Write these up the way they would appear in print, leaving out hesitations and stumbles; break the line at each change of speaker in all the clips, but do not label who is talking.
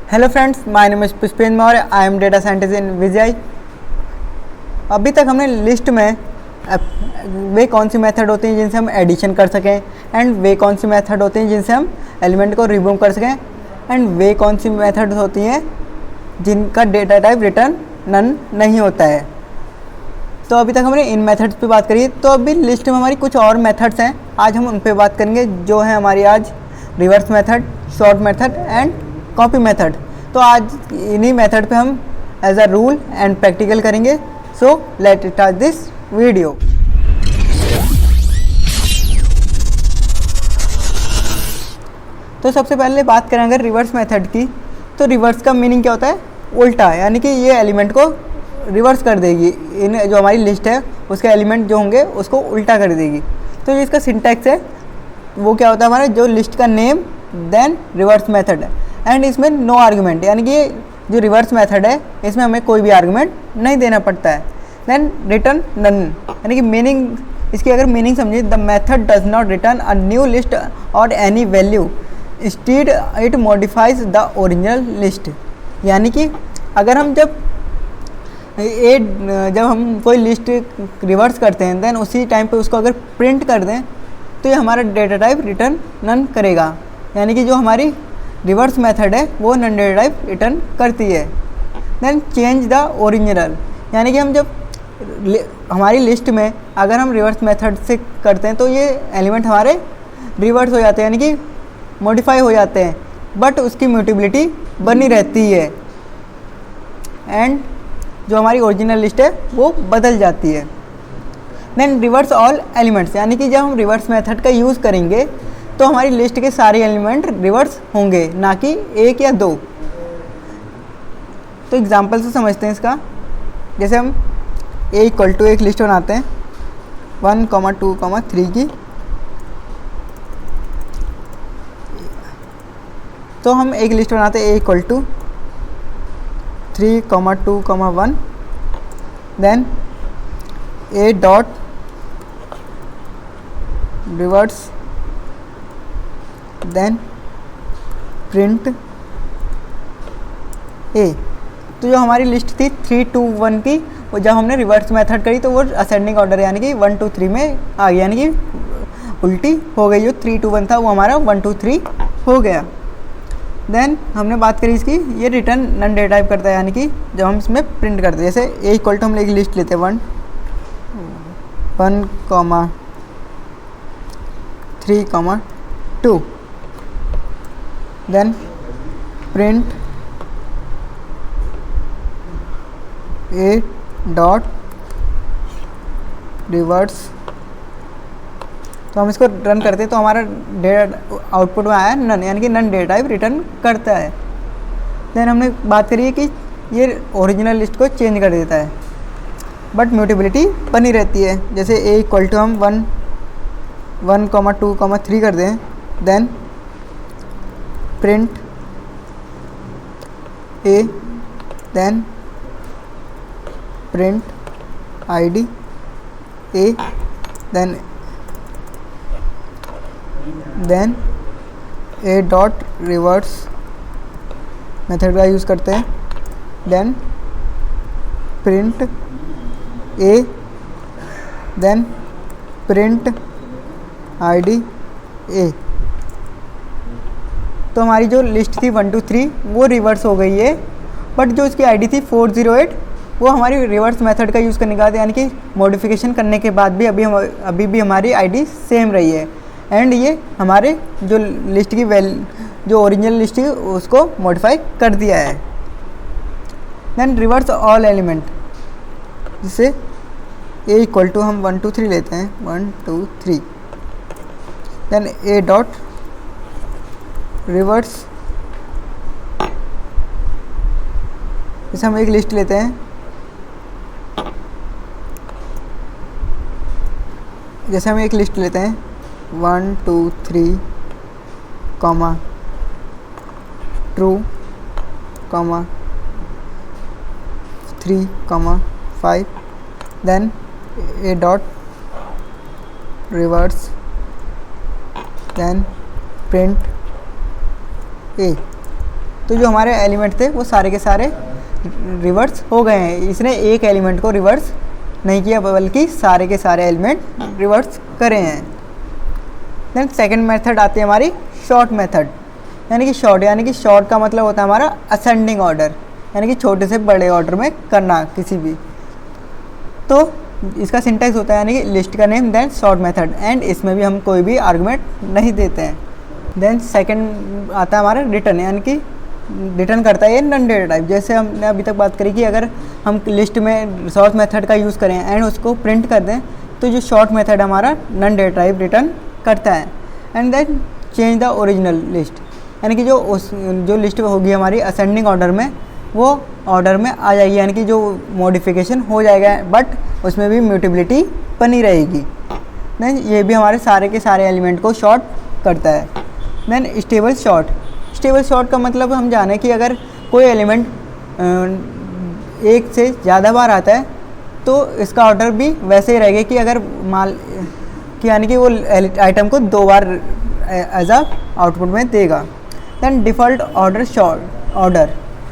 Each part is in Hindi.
Hello friends, my name is Pushpendra Maurya. I am data scientist in Vijay. अभी तक हमने लिस्ट में वे कौन सी मेथड होती हैं जिनसे हम एडिशन कर सकें, एंड वे कौन सी मेथड होती हैं जिनसे हम एलिमेंट को रिमूव कर सकें, एंड वे कौन सी मेथड होती हैं जिनका डेटा टाइप रिटर्न नन नहीं होता है। तो अभी तक हमने इन मेथड्स पे बात करी। तो अभी लिस्ट में हमारी कुछ और मेथड्स हैं, आज हम उन पे बात करेंगे, जो है हमारी आज reverse method, sort method and copy method. तो आज इन्हीं मेथड पे हम as a rule and practical करेंगे। So let start this video. तो सबसे पहले बात करें अगर रिवर्स मेथड की, तो रिवर्स का मीनिंग क्या होता है? उल्टा, यानी कि ये एलिमेंट को रिवर्स कर देगी। इन जो हमारी लिस्ट है उसके एलिमेंट जो होंगे उसको उल्टा कर देगी। तो जो इसका सिंटैक्स है वो क्या होता है, हमारा जो लिस्ट का नेम देन रिवर्स मेथड है, एंड इसमें नो आर्गुमेंट, यानी कि जो रिवर्स मेथड है इसमें हमें कोई भी आर्गुमेंट नहीं देना पड़ता है। देन रिटर्न नन, यानी कि मीनिंग, इसकी अगर मीनिंग समझिए, the method does not return a new list और any value, instead it modifies the original list. यानी कि अगर हम जब हम कोई लिस्ट रिवर्स करते हैं देन उसी टाइम पे उसको अगर प्रिंट कर दें तो ये हमारा डेटा टाइप रिटर्न नन करेगा। यानी कि जो हमारी रिवर्स मेथड है वो नन डेटा टाइप रिटर्न करती है। देन चेंज द ओरिजिनल, यानी कि हम जब हमारी लिस्ट में अगर हम रिवर्स मेथड से करते हैं तो ये एलिमेंट हमारे रिवर्स हो जाते हैं, यानी कि मॉडिफाई हो जाते हैं, बट उसकी म्यूटेबिलिटी बनी रहती है, एंड जो हमारी ओरिजिनल लिस्ट है वो बदल जाती है। देन रिवर्स ऑल एलिमेंट्स, यानी कि जब हम रिवर्स मेथड का यूज़ करेंगे तो हमारी लिस्ट के सारे एलिमेंट रिवर्स होंगे, ना कि एक या दो। तो एग्जांपल से समझते हैं इसका। जैसे हम ए इक्वल टू एक लिस्ट बनाते हैं 1, 2, 3 की, तो हम एक लिस्ट बनाते हैं A equal to 3, 2, 1, then A dot reverse, then print A. तो जो हमारी लिस्ट थी 3, 2, 1 की, वो जब हमने रिवर्स मेथड करी तो वो असेंडिंग ऑर्डर यानी कि 1, 2, 3 में आ गई, यानी कि उल्टी हो गई। जो 3, 2, 1 था वो हमारा 1, 2, 3 हो गया। देन हमने बात करी इसकी, ये रिटर्न नन डेटा टाइप करता है, यानी कि जब हम इसमें प्रिंट करते हैं, जैसे ए इक्वल टू हम एक लिस्ट लेते हैं 1, 3, 2, then print a dot reverse. तो हम इसको रन करते हैं तो हमारा डेटा आउटपुट में आया नन, यानी कि नन डेटा टाइप रिटर्न करता है। देन हमने बात करी है कि ये ओरिजिनल लिस्ट को चेंज कर देता है, बट म्यूटेबिलिटी बनी रहती है। जैसे ए इक्वल टू हम 1, 2, 3 कर दें, then print a, then print ID a, then A dot reverse method का यूज़ करते हैं, then print a, then print ID a. तो हमारी जो लिस्ट थी 1, 2, 3 वो रिवर्स हो गई है, बट जो इसकी आईडी थी 408 वो हमारी रिवर्स मेथड का यूज़ करने के बाद, यानी कि मॉडिफिकेशन करने के बाद भी अभी भी हमारी आईडी सेम रही है, एंड ये हमारे जो लिस्ट की जो ओरिजिनल लिस्ट थी उसको मॉडिफाई कर दिया है। देन रिवर्स ऑल एलिमेंट, जिससे ए इक्वल टू हम 1, 2, 3 लेते हैं 1, 2, 3, देन ए डॉट रिवर्स, जैसे हम एक लिस्ट लेते हैं, जैसे हम एक लिस्ट लेते हैं 1, 2, 3, 2, 3, 5, then a dot reverse, then print a। तो जो हमारे एलिमेंट थे वो सारे के सारे रिवर्स हो गए हैं। इसने एक एलिमेंट को रिवर्स नहीं किया बल्कि सारे के सारे एलिमेंट रिवर्स करे हैं। देन सेकंड मेथड आती है हमारी शॉर्ट मेथड, यानी कि शॉर्ट का मतलब होता है हमारा असेंडिंग ऑर्डर, यानी कि छोटे से बड़े ऑर्डर में करना किसी भी। तो इसका सिंटैक्स होता है यानी कि लिस्ट का name then sort method, and इसमें भी हम कोई भी आर्गुमेंट नहीं देते हैं। देन सेकंड आता है हमारा रिटर्न, यानी कि रिटर्न करता है ये नन डेटा टाइप। जैसे हमने अभी तक बात करी कि अगर हम लिस्ट में शॉर्ट मेथड का यूज़ करें एंड उसको प्रिंट कर दें तो जो शॉर्ट मेथड हमारा नन डेटा टाइप रिटर्न करता है। And then change the original list, यानी कि जो लिस्ट होगी हमारी असेंडिंग ऑर्डर में वो ऑर्डर में आ जाएगी, यानी कि जो मॉडिफिकेशन हो जाएगा बट उसमें भी म्यूटेबिलिटी बनी रहेगी। देन ये भी हमारे सारे के सारे एलिमेंट को शॉर्ट करता है। देन स्टेबल शॉर्ट का मतलब हम जाने कि अगर कोई एलिमेंट एक से ज़्यादा बार आता है तो इसका ऑर्डर भी वैसे ही रहेगा कि अगर यानी कि वो आइटम को 2 बार एज आ आउटपुट में देगा। देन डिफ़ॉल्ट ऑर्डर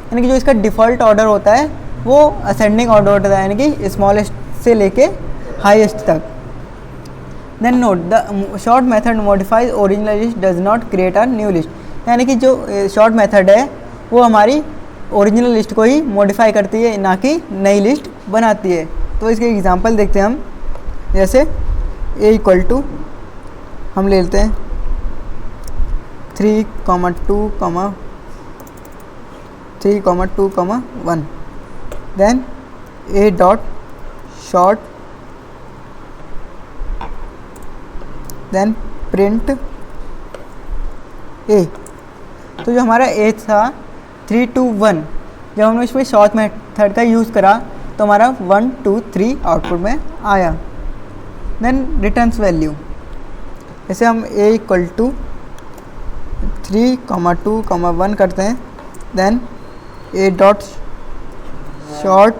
यानी कि जो इसका डिफ़ॉल्ट ऑर्डर होता है वो असेंडिंग ऑर्डर होता है, यानी कि स्मॉलेस्ट से लेके हाईएस्ट तक। Then note the sort method modifies original list does not create a new list, यानी कि जो शॉर्ट मेथड है वो हमारी ओरिजिनल लिस्ट को ही मॉडिफाई करती है, ना कि नई लिस्ट बनाती है। तो इसके एग्जांपल देखते हैं हम, जैसे a = हम ले लेते हैं 3, 2, 1, then a dot sort, then print a। तो जो हमारा a था 3, 2, 1, जब हमने इसमें शॉर्ट मेथड का यूज़ करा तो हमारा 1, 2, 3 आउटपुट में आया। देन रिटर्न्स वैल्यू, जैसे हम a = 3, 2, 1 करते हैं, then a dot sort,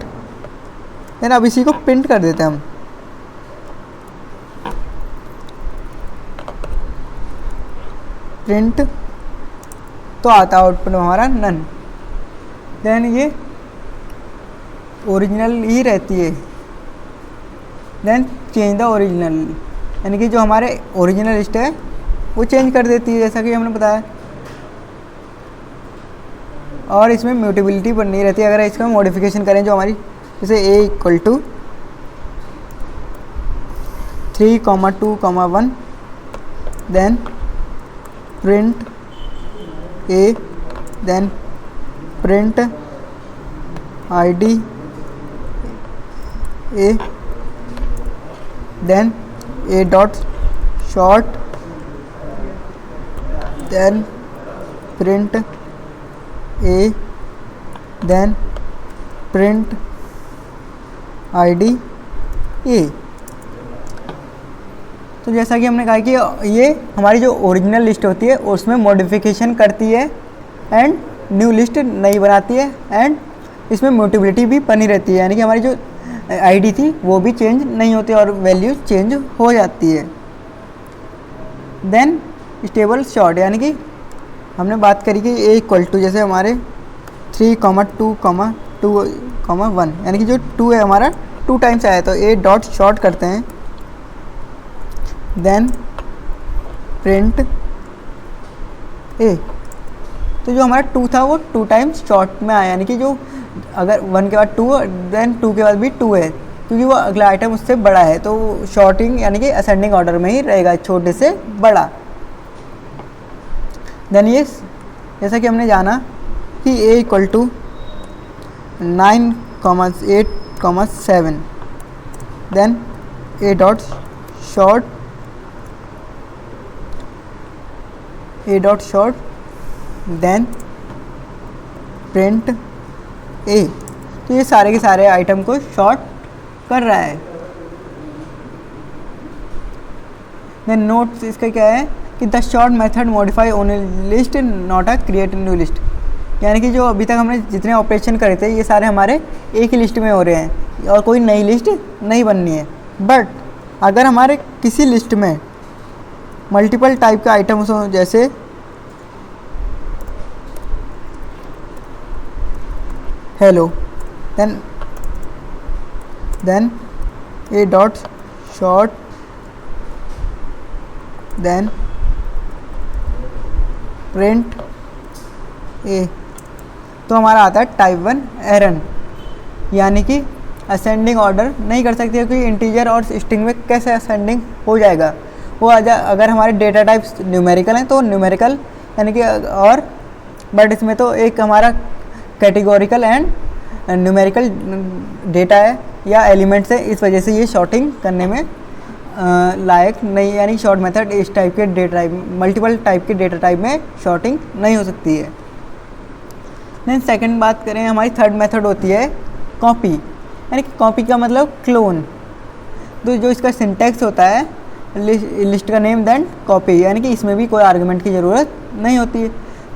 then अब इसी को प्रिंट कर देते हैं हम। प्रिंट तो आता आउटपुट में हमारा नन। देन ये ओरिजिनल ही रहती है। देन चेंज द ओरिजिनल, यानी कि जो हमारे ओरिजिनल लिस्ट है वो चेंज कर देती है, जैसा कि हमने बताया। और इसमें म्यूटेबिलिटी बनी रहती है अगर इसका मॉडिफिकेशन करें, जो हमारी जैसे a = 3, 2, 1, then print a, then print id a, then a dot sort, then print a, then print id a। तो जैसा कि हमने कहा कि ये हमारी जो ओरिजिनल लिस्ट होती है उसमें मॉडिफिकेशन करती है एंड न्यू लिस्ट नई बनाती है, एंड इसमें म्यूटेबिलिटी भी बनी रहती है, यानी कि हमारी जो आईडी थी वो भी चेंज नहीं होती और वैल्यू चेंज हो जाती है। देन स्टेबल शॉर्ट, यानी कि हमने बात करी कि a = जैसे हमारे 3, 2, 2, 1, यानी कि जो 2 है हमारा 2 टाइम्स आया तो a डॉट शॉर्ट करते हैं, देन प्रिंट a। तो जो हमारा 2 था वो 2 टाइम्स शॉर्ट में आया, यानी कि जो अगर 1 के बाद 2 देन 2 के बाद भी 2 है, क्योंकि वो अगला आइटम उससे बड़ा है तो शॉर्टिंग यानी कि असेंडिंग ऑर्डर में ही रहेगा, छोटे से बड़ा। देन ये जैसा कि हमने जाना कि a = 9, 8, 7, then a dot sort, then print a। तो ये सारे के सारे आइटम को शॉर्ट कर रहा है। देन नोट्स इसका क्या है कि the sort method modify only list not a create new list, यानी कि जो अभी तक हमने जितने ऑपरेशन करे थे ये सारे हमारे एक ही लिस्ट में हो रहे हैं और कोई नई लिस्ट नहीं बननी है। बट अगर हमारे किसी लिस्ट में मल्टीपल टाइप के आइटम्स हों, जैसे hello, then a dot short, then print a। तो हमारा आता है टाइप 1 एरर, यानी कि असेंडिंग ऑर्डर नहीं कर सकते, क्योंकि इंटीजर और स्ट्रिंग में कैसे असेंडिंग हो जाएगा, वो अगर हमारे डेटा टाइप्स न्यूमेरिकल हैं तो न्यूमेरिकल यानी कि, और बट इसमें तो एक हमारा कैटेगोरिकल एंड न्यूमेरिकल डेटा है या एलिमेंट्स है, इस वजह से ये शॉर्टिंग करने में लायक नहीं, यानी शॉर्ट मेथड इस टाइप के डेटा टाइप, मल्टीपल टाइप के डेटा टाइप में शॉर्टिंग नहीं हो सकती है। देन सेकंड बात करें, हमारी थर्ड मेथड होती है कॉपी, यानी कि कॉपी का मतलब क्लोन। तो जो इसका सिंटैक्स होता है लिस्ट का नेम देन कॉपी, यानी कि इसमें भी कोई आर्गुमेंट की ज़रूरत नहीं होती है।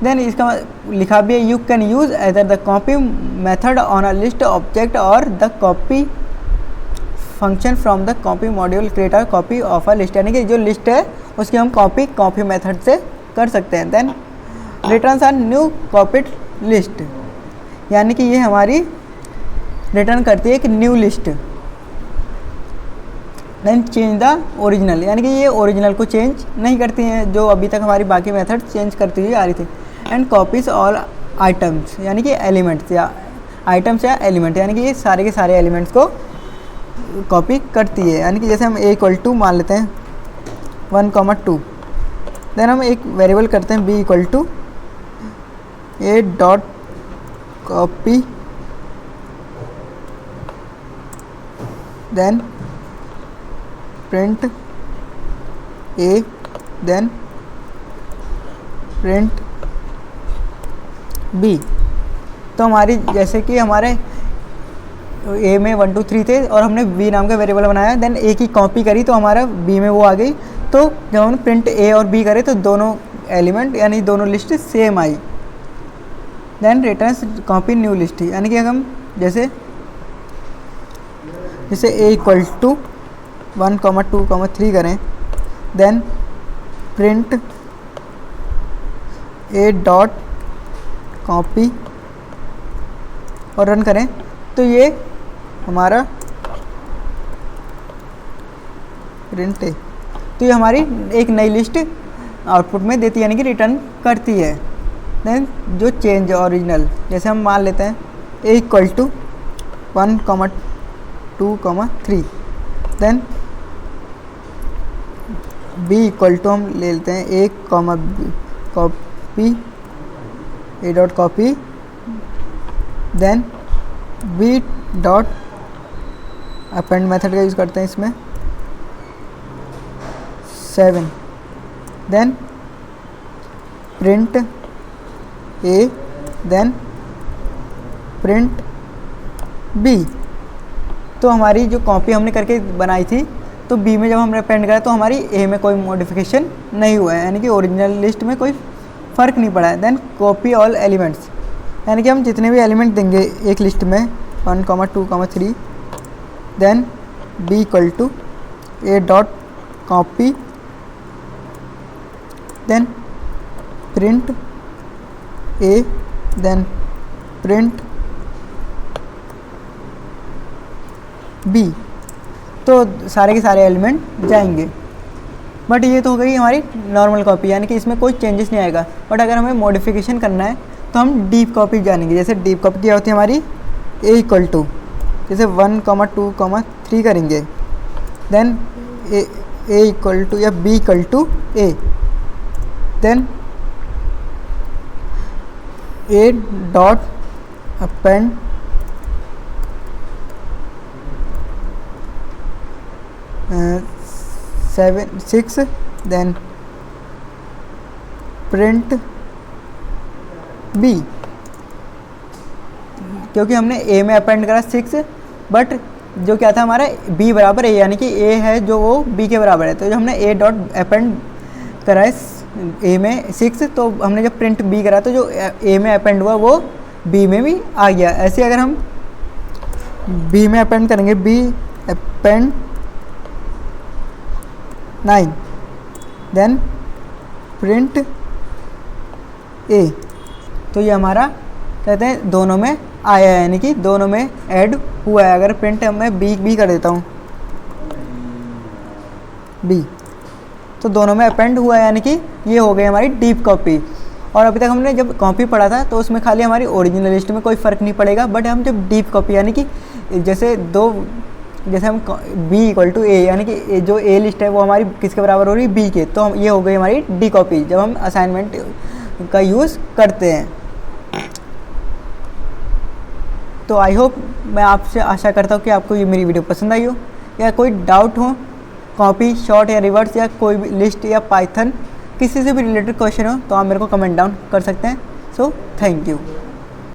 देन इसका लिखा भी है you can use either the copy method on a list object और the copy function from the copy module create a copy of a list, यानी कि जो लिस्ट है उसकी हम कॉपी मेथड से कर सकते हैं। Then returns are new copied list, यानी कि ये हमारी रिटर्न करती है एक new list. Then change the original, यानी कि ये ओरिजिनल को चेंज नहीं करती हैं, जो अभी तक हमारी बाकी मेथड चेंज करती हुई आ रही थी। एंड कॉपीज ऑल आइटम्स, यानी कि एलिमेंट्स या आइटम्स या एलिमेंट, यानी कि ये सारे के सारे एलिमेंट्स को कॉपी करती है। यानी कि जैसे हम a मान लेते हैं 1,2, देन हम एक वेरिएबल करते हैं b a dot copy, then print a, then print b। तो हमारी जैसे कि हमारे a में 1 2 3 थे और हमने b नाम का वेरिएबल बनाया, देन a की कॉपी करी तो हमारा b में वो आ गई। तो जब हमने प्रिंट a और b करे तो दोनों एलिमेंट यानी दोनों लिस्ट सेम आई। Then returns copy new list, यानी कि हम जैसे a इक्वल टू 1, 2, 3 करें, then print a dot copy और रन करें, तो ये हमारा प्रिंट है, तो ये हमारी एक नई लिस्ट आउटपुट में देती है, यानी कि रिटर्न करती है। देन जो चेंज ओरिजिनल, जैसे हम मान लेते हैं a equal to 1, 2, 3, then b equal to हम ले लेते हैं a, copy a dot copy, then b dot append method का यूज़ करते हैं इसमें 7, then print a, then print b। तो हमारी जो कॉपी हमने करके बनाई थी तो b में जब हमने अपेंड करा तो हमारी a में कोई मॉडिफिकेशन नहीं हुआ है, यानी कि ओरिजिनल लिस्ट में कोई फ़र्क नहीं पड़ा है। देन कॉपी ऑल एलिमेंट्स, यानी कि हम जितने भी एलिमेंट देंगे एक लिस्ट में 1, 2, 3, then b equal to a dot copy, then print a, then print b। तो सारे के सारे एलिमेंट जाएंगे। बट ये तो हो गई हमारी नॉर्मल कॉपी, यानी कि इसमें कोई चेंजेस नहीं आएगा। बट अगर हमें मॉडिफिकेशन करना है तो हम डीप कॉपी जानेंगे। जैसे डीप कॉपी क्या होती है हमारी, a इक्वल टू जैसे 1, 2, 3 करेंगे, देन a इक्वल टू या b equal to a, then a dot append uh, 7, 6, then print b। क्योंकि हमने a में अपेंड करा 6, बट जो क्या था हमारा b बराबर a, यानी कि a है जो वो b के बराबर है। तो जो हमने a डॉट अपेंड करा है a में 6, तो हमने जब प्रिंट b करा तो जो a में अपेंड हुआ वो b में भी आ गया। ऐसे अगर हम b में अपेंड करेंगे, b append 9, then print a, तो ये हमारा कहते हैं दोनों में आया है, यानी कि दोनों में ऐड हुआ है। अगर प्रिंट मैं बी कर देता हूँ बी, तो दोनों में अपेंड हुआ है, यानी कि ये हो गई हमारी डीप कॉपी। और अभी तक हमने जब कॉपी पढ़ा था तो उसमें खाली हमारी ओरिजिनल लिस्ट में कोई फ़र्क नहीं पड़ेगा, बट हम जब डीप कॉपी यानी कि जैसे हम बी इक्वल टू ए, यानी कि जो ए लिस्ट है वो हमारी किसके बराबर हो रही है, बी के, तो हम ये हो गई हमारी डी कॉपी जब हम असाइनमेंट का यूज़ करते हैं। तो आई होप, मैं आपसे आशा करता हूँ कि आपको ये मेरी वीडियो पसंद आई हो, या कोई डाउट हो कॉपी, शॉर्ट या रिवर्स या कोई भी लिस्ट या पाइथन किसी से भी रिलेटेड क्वेश्चन हो तो आप मेरे को कमेंट डाउन कर सकते हैं। So thank you.